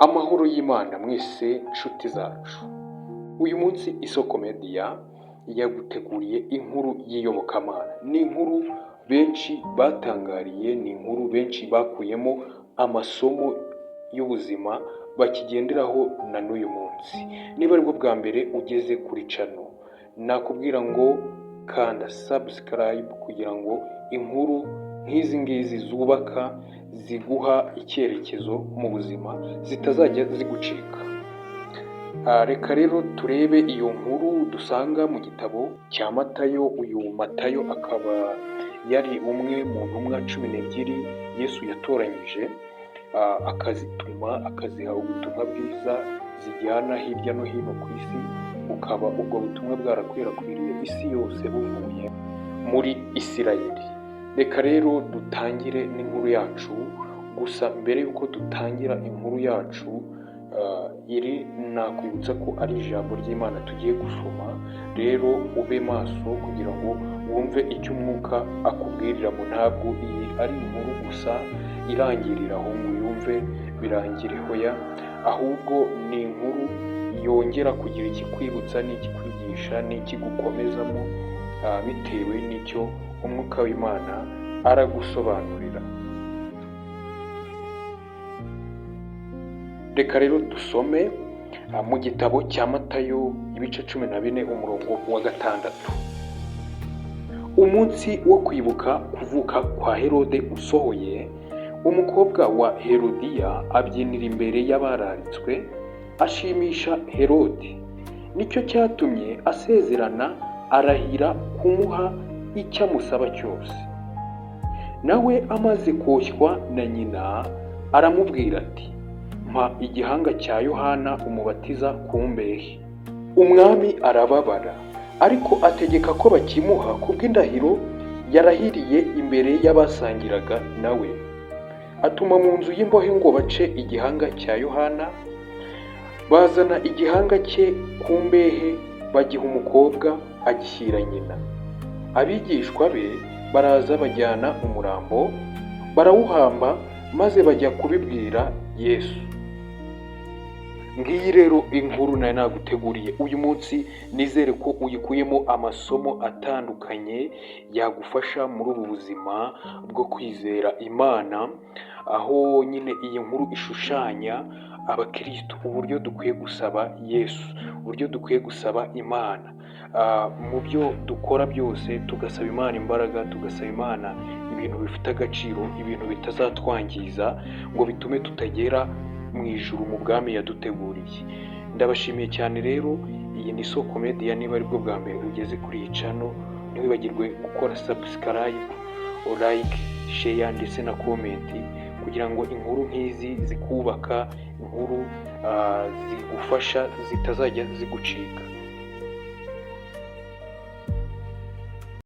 Amahoro y'Imana mwese nshuti zacu. Uyu munsi Isoko Media yaguteguriye inkuru y'iyobokamana. Ni inkuru benshi batangariye, ni inkuru benshi bakuyemo amasomo y'ubuzima bakigenderaho na n'uyu munsi. Niba aribwo bwa mbere ugeze kuri channel, nakubwira ngo kanda subscribe kugira ngo inkuru nk'izi ngizi zubaka, ziguha icyerekezo mu buzima zitazajya zigucika. Reka rero turebe iyo nkuru dusanga mu gitabo cya Matayo. Uyu Matayo akaba yari umwe mu ntumwa 12 Yesu yatoranyije, akazituma, akaziha ubutumwa bwiza zijyana hirya no hino ku isi, bukaba ubwo butumwa bwarakwirakwiriye isi yose buvuye muri Isirayeli. Reka rero dutangire n'inkuru yacu. Gusa mbere y'uko dutangira inkuru yacu, iri nakwibutsa ko ari ijambo ry'Imana tugiye gusoma. Rero ube maso kugira ngo wumve icyo umwuka akubwiriramo. Ntabwo iyi ari inkuru gusa irangirira aho ngo yumve birangire hoya, ahubwo ni inkuru yongera kugira ikikwibutsa n'ikikwigisha n'ikigukomezamo, bitewe n'icyo umwuka w'Imana aragusobanurira. Reka rero dusome mu gitabo cya Matayo ibice 14 umurongo wa 6. Umunsi wo kwibuka kuvuka kwa Herode usohoye, umukobwa wa Herodiya abyinira imbere y'abararitswe, ashimisha Herode. Nicyo cyatumye asezerana, arahira kumuha icyo amusaba cyose. Nawe amaze koshywa na nyina, aramubwira ati, mpa igihanga cya Yohana umubatiza ku mbehe. Umwami arababara, ariko ategeka ko bakimuha kubw'indahiro yarahiriye imbere y'abasangiraga nawe. Atuma mu nzu y'imbohe ngo bace igihanga cya Yohana. Bazana igihanga cye ku mbehe, bagiha umukobwa, agishyira nyina. Abigishwa be baraza, bajyana umurambo, barawuhamba, maze bajya kubibwira Yesu. Ngiyi rero inkuru nayo naguteguriye uyu munsi. Nizere ko uyikuyemo amasomo atandukanye yagufasha muri ubu buzima bwo kwizera Imana, aho nyine iyi nkuru ishushanya abakristo uburyo dukwiye gusaba Yesu, uburyo dukwiye gusaba Imana. Mu byo dukora byose tugasaba Imana imbaraga, tugasaba Imana ibintu bifite agaciro, ibintu bitazatwangiza ngo bitume tutagera mu ijuru mu bwami yaduteguriye. Ndabashimiye cyane rero. Iyi ni Isoko Media. Niba aribwo bwa mbere ugeze kuri iyi channel, ntiwibagirwe gukora subscribe, like, share ndetse na comment, kugira ngo inkuru nk'izi zikubaka, inkuru zigufasha zitazajya zigucika.